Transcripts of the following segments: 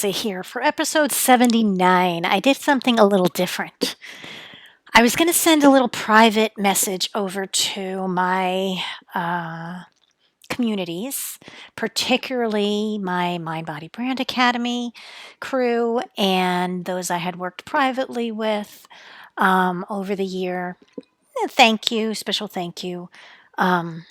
See here for episode 79. I did something a little different. I was going to send a little private message over to my communities, particularly my Mind Body Brand Academy crew and those I had worked privately with over the year. Thank you, special thank you. Um,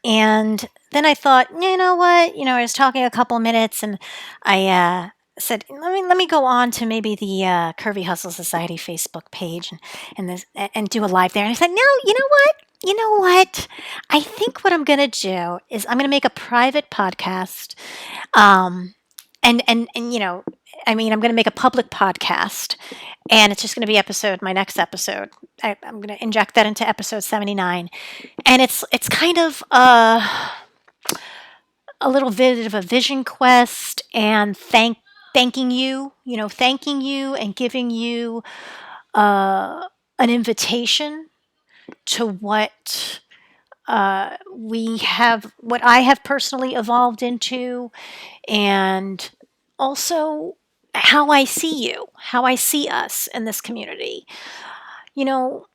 and then I thought, you know what? I was talking a couple minutes, and I said, let me go on to maybe the Curvy Hustle Society Facebook page and do a live there. And I said, no, you know what? You know what? I think what I'm gonna do is I'm gonna make a private podcast, um, and I'm gonna make a public podcast, and it's just gonna be my next episode. I'm gonna inject that into episode 79, and it's kind of a little bit of a vision quest and thanking you and giving you an invitation to what I have personally evolved into, and also how I see you, how I see us in this community. You know,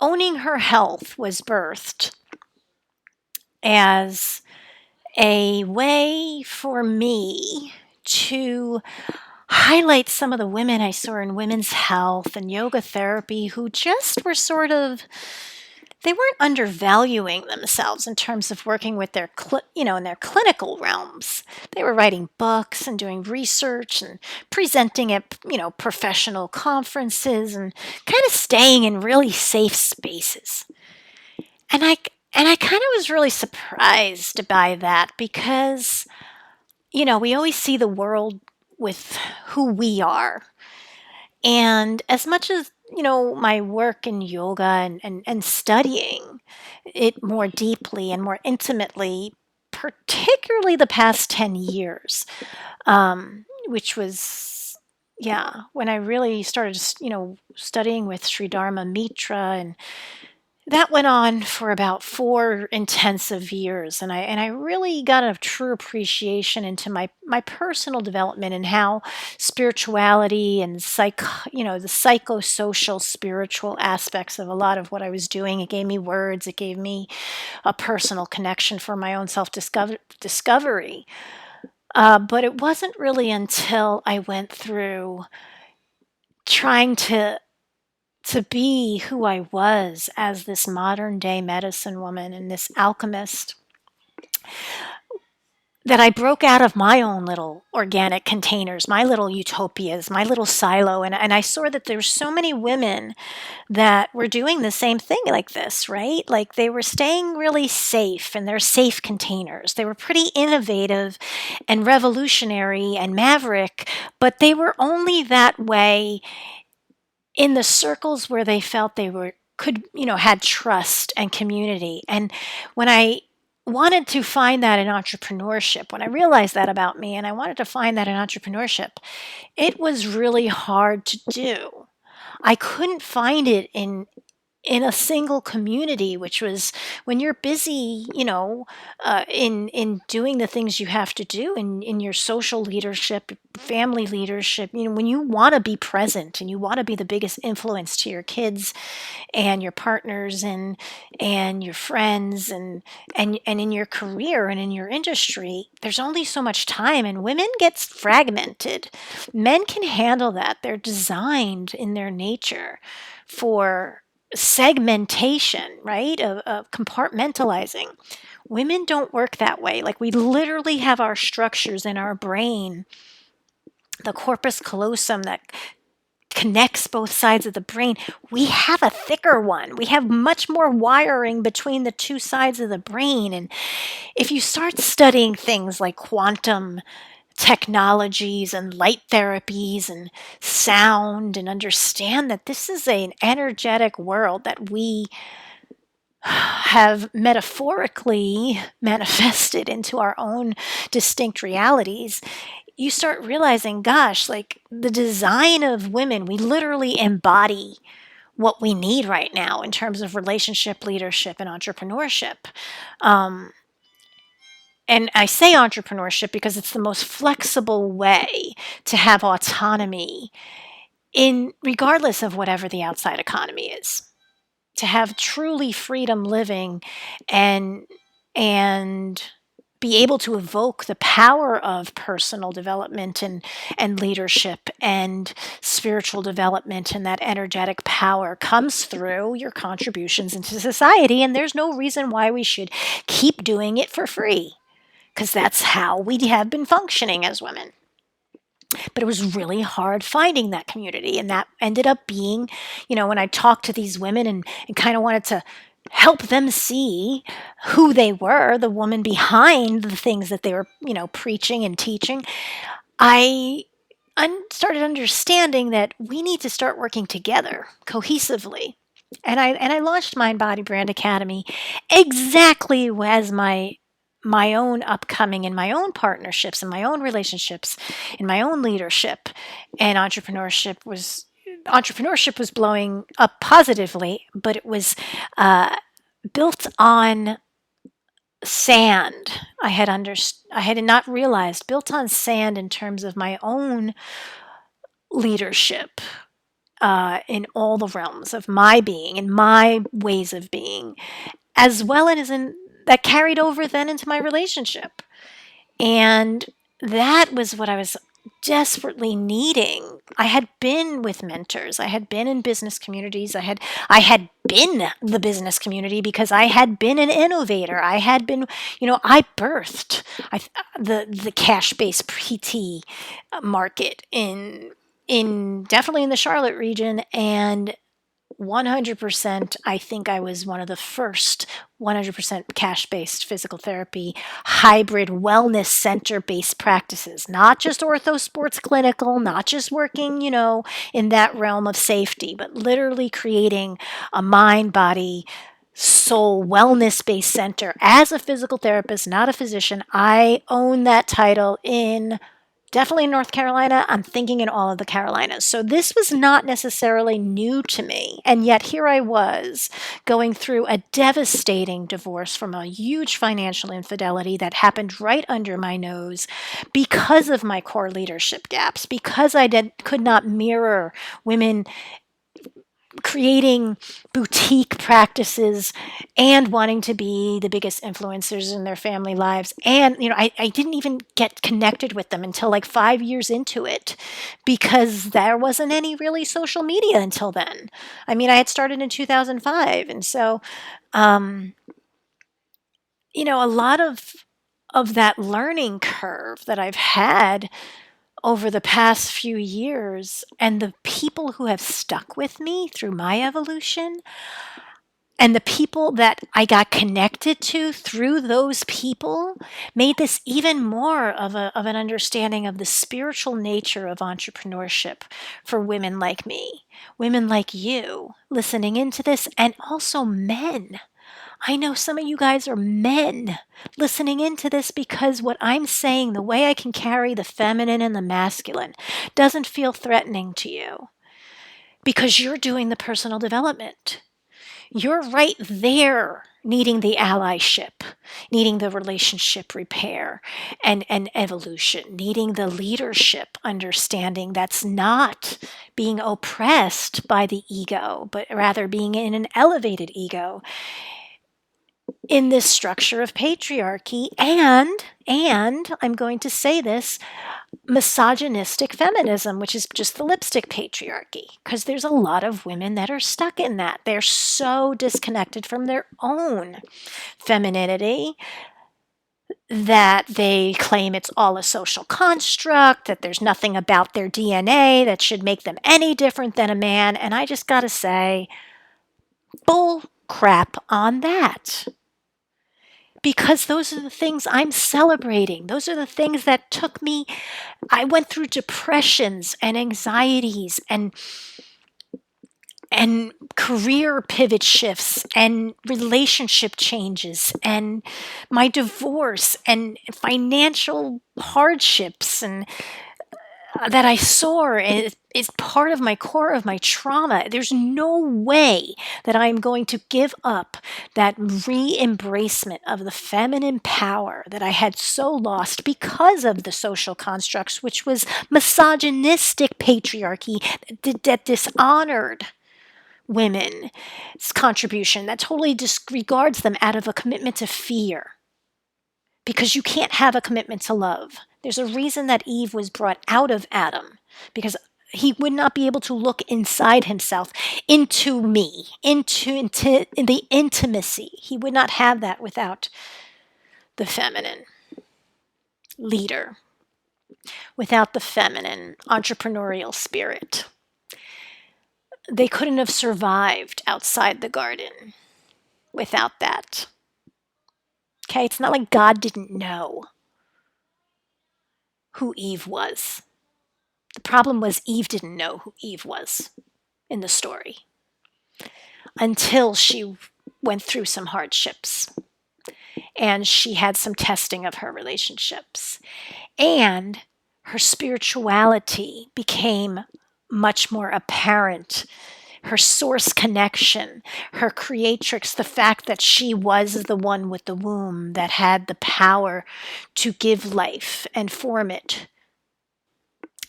owning her health was birthed as a way for me to highlight some of the women I saw in women's health and yoga therapy who just were they weren't undervaluing themselves in terms of working with in their clinical realms. They were writing books and doing research and presenting at, professional conferences and kind of staying in really safe spaces. And I kind of was really surprised by that because, we always see the world with who we are. And as much as, my work in yoga and studying it more deeply and more intimately, particularly the past 10 years, which was, yeah, when I really started, studying with Sri Dharma Mitra, and that went on for about 4 intensive years, and I really got a true appreciation into my personal development and how spirituality and the psychosocial spiritual aspects of a lot of what I was doing. It gave me words, it gave me a personal connection for my own discovery. But it wasn't really until I went through trying to be who I was as this modern day medicine woman and this alchemist that I broke out of my own little organic containers, my little utopias, my little silo. And I saw that there's so many women that were doing the same thing like this, right? Like they were staying really safe in their safe containers. They were pretty innovative and revolutionary and maverick, but they were only that way in the circles where they felt had trust and community. And when I wanted to find that in entrepreneurship, when I realized that about me and I wanted to find that in entrepreneurship, it was really hard to do. I couldn't find it in a single community, which was when you're busy, in doing the things you have to do in your social leadership, family leadership, when you want to be present and you want to be the biggest influence to your kids and your partners and your friends and in your career and in your industry, there's only so much time, and women gets fragmented. Men can handle that. They're designed in their nature for segmentation, right? Of compartmentalizing. Women don't work that way. Like we literally have our structures in our brain, the corpus callosum that connects both sides of the brain. We have a thicker one. We have much more wiring between the two sides of the brain. And if you start studying things like quantum technologies and light therapies and sound, and understand that this is an energetic world that we have metaphorically manifested into our own distinct realities, you start realizing, gosh, like the design of women, we literally embody what we need right now in terms of relationship, leadership, and entrepreneurship. Um, And I say entrepreneurship because it's the most flexible way to have autonomy in regardless of whatever the outside economy is. To have truly freedom living and and be able to evoke the power of personal development and leadership and spiritual development, and that energetic power comes through your contributions into society, and there's no reason why we should keep doing it for free, because that's how we have been functioning as women. But it was really hard finding that community. And that ended up being, when I talked to these women and kind of wanted to help them see who they were, the woman behind the things that they were, preaching and teaching, I started understanding that we need to start working together cohesively. And I launched Mind Body Brand Academy exactly as my own upcoming and my own partnerships and my own relationships and my own leadership and entrepreneurship was blowing up positively, but it was uh, built on sand. I had not realized, built on sand in terms of my own leadership in all the realms of my being and my ways of being, as well as in that carried over then into my relationship. And that was what I was desperately needing. I had been with mentors. I had been in business communities. I had been the business community because I had been an innovator. I had been, I birthed I, the cash-based PT market in definitely in the Charlotte region, and 100%, I think I was one of the first 100% cash based physical therapy, hybrid wellness center based practices, not just ortho sports clinical, not just working, in that realm of safety, but literally creating a mind, body, soul wellness based center. As a physical therapist, not a physician, I own that title in definitely in North Carolina. I'm thinking in all of the Carolinas. So this was not necessarily new to me. And yet here I was going through a devastating divorce from a huge financial infidelity that happened right under my nose because of my core leadership gaps, because could not mirror women creating boutique practices and wanting to be the biggest influencers in their family lives. And, I didn't even get connected with them until like 5 years into it, because there wasn't any really social media until then. I mean, I had started in 2005. And so, um, a lot of that learning curve that I've had over the past few years, and the people who have stuck with me through my evolution, and the people that I got connected to through those people, made this even more of an understanding of the spiritual nature of entrepreneurship for women like me, women like you listening into this, and also men. I know some of you guys are men listening into this, because what I'm saying, the way I can carry the feminine and the masculine, doesn't feel threatening to you because you're doing the personal development. You're right there needing the allyship, needing the relationship repair and evolution, needing the leadership understanding that's not being oppressed by the ego, but rather being in an elevated ego in this structure of patriarchy and I'm going to say this, misogynistic feminism, which is just the lipstick patriarchy, because there's a lot of women that are stuck in that. They're so disconnected from their own femininity that they claim it's all a social construct, that there's nothing about their DNA that should make them any different than a man. And I just got to say, bull crap on that. Because those are the things I'm celebrating. Those are the things that took me. I went through depressions and anxieties and career pivot shifts and relationship changes and my divorce and financial hardships, and that I soar is part of my core of my trauma. There's no way that I'm going to give up that re-embracement of the feminine power that I had so lost because of the social constructs, which was misogynistic patriarchy that dishonored women's contribution, that totally disregards them out of a commitment to fear, because you can't have a commitment to love. There's a reason that Eve was brought out of Adam, because he would not be able to look inside himself into me, into the intimacy. He would not have that without the feminine leader, without the feminine entrepreneurial spirit. They couldn't have survived outside the garden without that. Okay, it's not like God didn't know who Eve was. The problem was Eve didn't know who Eve was in the story until she went through some hardships and she had some testing of her relationships. And her spirituality became much more apparent. Her source connection, her creatrix, the fact that she was the one with the womb that had the power to give life and form it.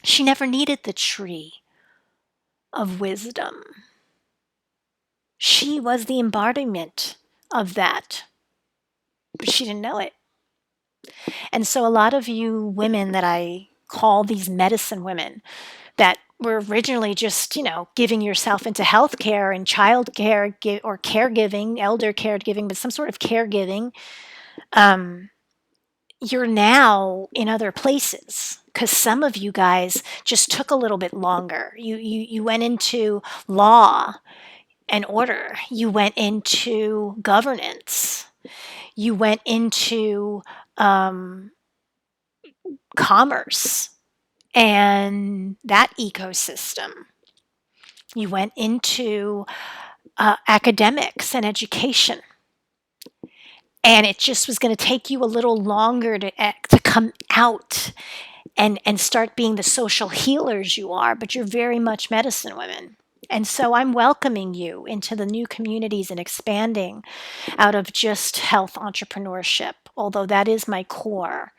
She never needed the tree of wisdom. She was the embodiment of that, but she didn't know it. And so, a lot of you women that I call these medicine women that were originally just, giving yourself into healthcare and childcare or caregiving, elder caregiving, but some sort of caregiving, um, you're now in other places because some of you guys just took a little bit longer. You went into law and order. You went into governance. You went into um, commerce and that ecosystem. You went into academics and education. And it just was going to take you a little longer to come out and start being the social healers you are, but you're very much medicine women. And so I'm welcoming you into the new communities and expanding out of just health entrepreneurship, although that is my core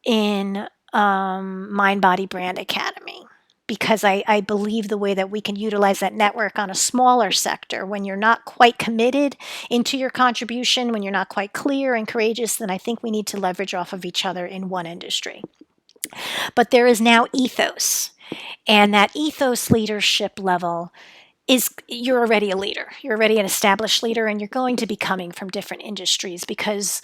in Mind Body Brand Academy. Because I believe the way that we can utilize that network on a smaller sector, when you're not quite committed into your contribution, when you're not quite clear and courageous, then I think we need to leverage off of each other in one industry. But there is now ethos, and that ethos leadership level is, you're already a leader. You're already an established leader, and you're going to be coming from different industries because,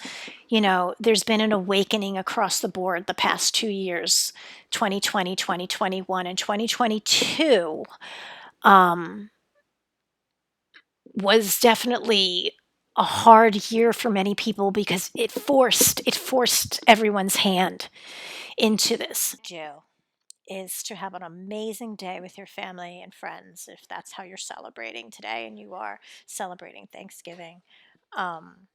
there's been an awakening across the board the past 2 years, 2020, 2021, and 2022 was definitely a hard year for many people because it forced everyone's hand into this. Do is to have an amazing day with your family and friends if that's how you're celebrating today and you are celebrating Thanksgiving. Um,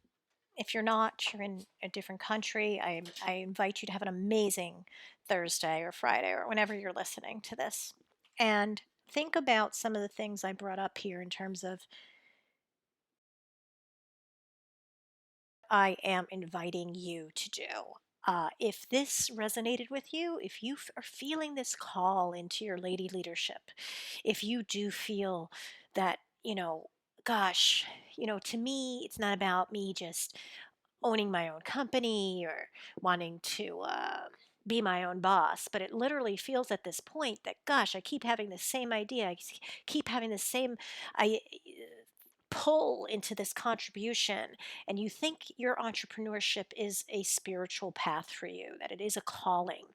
if you're not, you're in a different country, I invite you to have an amazing Thursday or Friday or whenever you're listening to this. And think about some of the things I brought up here in terms of I am inviting you to do. If this resonated with you, if you are feeling this call into your lady leadership, if you do feel that, gosh, to me, it's not about me just owning my own company or wanting to be my own boss, but it literally feels at this point that, gosh, I keep having the same idea. Keep having the same I, pull into this contribution, and you think your entrepreneurship is a spiritual path for you, that it is a calling.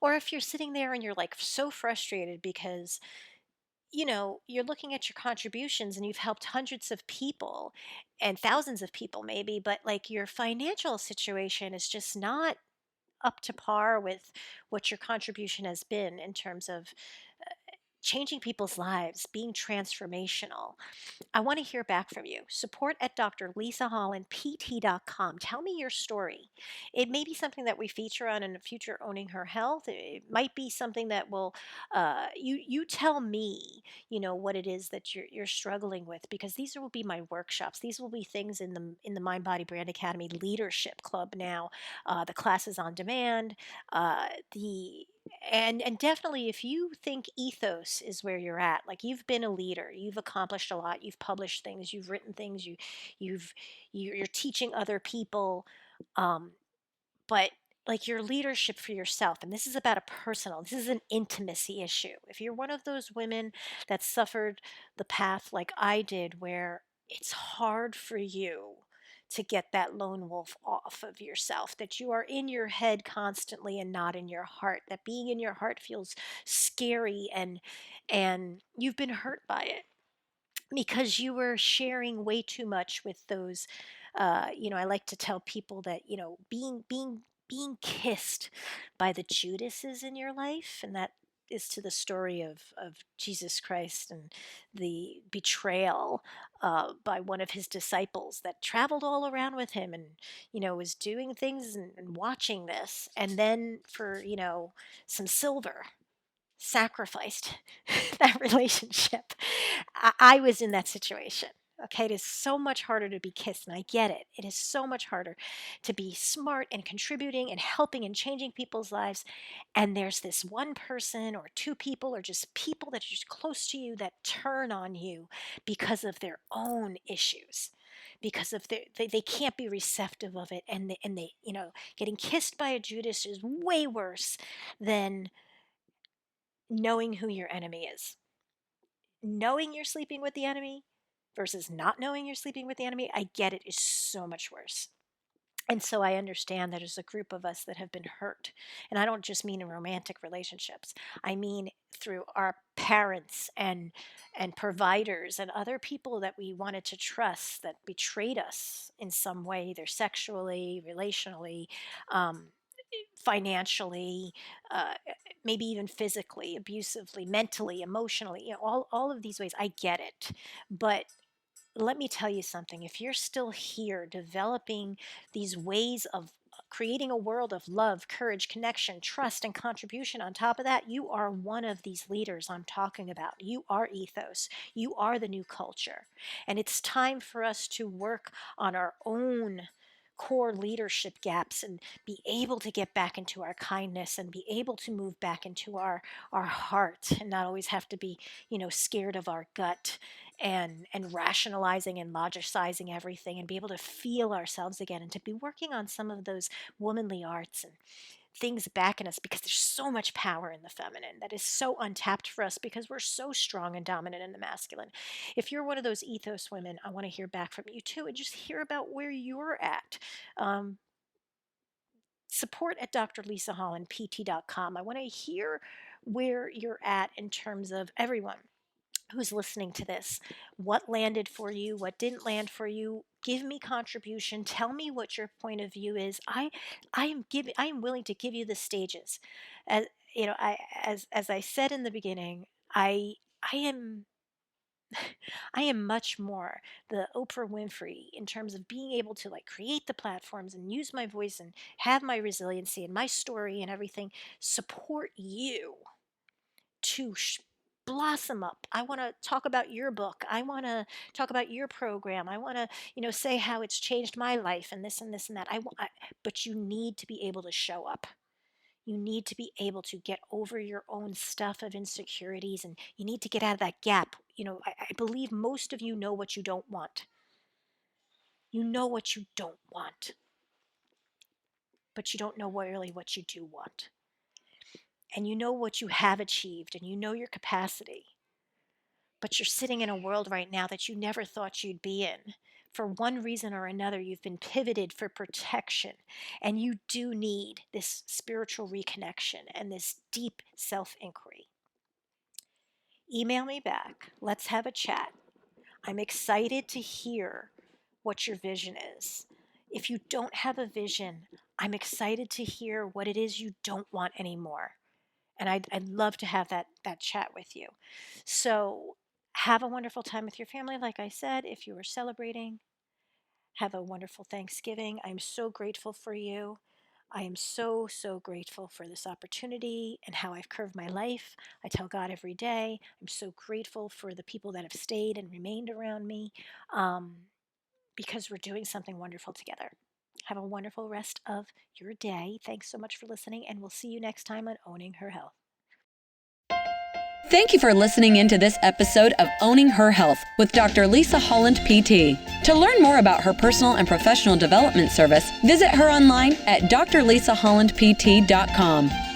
Or if you're sitting there and you're like so frustrated because you're looking at your contributions and you've helped hundreds of people and thousands of people maybe, but like your financial situation is just not up to par with what your contribution has been in terms of changing people's lives, being transformational. I want to hear back from you. Support at drlisahollandpt.com. Tell me your story. It may be something that we feature on in the future, owning her health. It might be something that will, you tell me, what it is that you're struggling with, because these will be my workshops. These will be things in the Mind Body Brand Academy Leadership Club now, the classes on demand, the and definitely, if you think ethos is where you're at, like you've been a leader, you've accomplished a lot, you've published things, you've written things, you've you're teaching other people, um, but like your leadership for yourself, and this is about a personal, this is an intimacy issue. If you're one of those women that suffered the path like I did, where it's hard for you to get that lone wolf off of yourself, that you are in your head constantly and not in your heart, that being in your heart feels scary, and you've been hurt by it because you were sharing way too much with those, I like to tell people that, being kissed by the Judases in your life, and that is to the story of Jesus Christ and the betrayal by one of his disciples that traveled all around with him, and was doing things and watching this, and then for some silver sacrificed that relationship. I was in that situation. Okay, it is so much harder to be kissed, and I get it. It is so much harder to be smart and contributing and helping and changing people's lives. And there's this one person or two people or just people that are just close to you that turn on you because of their own issues, because of they can't be receptive of it. And they, getting kissed by a Judas is way worse than knowing who your enemy is. Knowing you're sleeping with the enemy versus not knowing you're sleeping with the enemy, I get it, is so much worse. And so I understand that there's a group of us that have been hurt. And I don't just mean in romantic relationships. I mean through our parents and providers and other people that we wanted to trust that betrayed us in some way, either sexually, relationally, um, financially, maybe even physically, abusively, mentally, emotionally, all of these ways. I get it. But let me tell you something. If you're still here developing these ways of creating a world of love, courage, connection, trust, and contribution on top of that, you are one of these leaders I'm talking about. You are ethos. You are the new culture. And it's time for us to work on our own core leadership gaps and be able to get back into our kindness and be able to move back into our heart and not always have to be scared of our gut and rationalizing and logicizing everything, and be able to feel ourselves again, and to be working on some of those womanly arts and things back in us, because there's so much power in the feminine that is so untapped for us because we're so strong and dominant in the masculine. If you're one of those ethos women, I want to hear back from you too, and just hear about where you're at. um, Support at drlisahollandpt.com. I want to hear where you're at in terms of everyone who's listening to this. What landed for you? What didn't land for you? Give me contribution. Tell me what your point of view is. I am willing to give you the stages. As as I said in the beginning, I am I am much more the Oprah Winfrey in terms of being able to like create the platforms and use my voice and have my resiliency and my story and everything support you to blossom up. I want to talk about your book. I want to talk about your program. I want to, say how it's changed my life and this and this and that. But you need to be able to show up. You need to be able to get over your own stuff of insecurities, and you need to get out of that gap. I believe most of you know what you don't want. You know what you don't want, but you don't know really what you do want. And you know what you have achieved, and you know your capacity. But you're sitting in a world right now that you never thought you'd be in. For one reason or another, you've been pivoted for protection, and you do need this spiritual reconnection and this deep self inquiry. Email me back. Let's have a chat. I'm excited to hear what your vision is. If you don't have a vision, I'm excited to hear what it is you don't want anymore. And I'd love to have that chat with you. So have a wonderful time with your family. Like I said, if you are celebrating, have a wonderful Thanksgiving. I'm so grateful for you. I am so, so grateful for this opportunity and how I've curved my life. I tell God every day, I'm so grateful for the people that have stayed and remained around me, um, because we're doing something wonderful together. Have a wonderful rest of your day. Thanks so much for listening, and we'll see you next time on Owning Her Health. Thank you for listening into this episode of Owning Her Health with Dr. Lisa Holland, PT. To learn more about her personal and professional development service, visit her online at drlisahollandpt.com.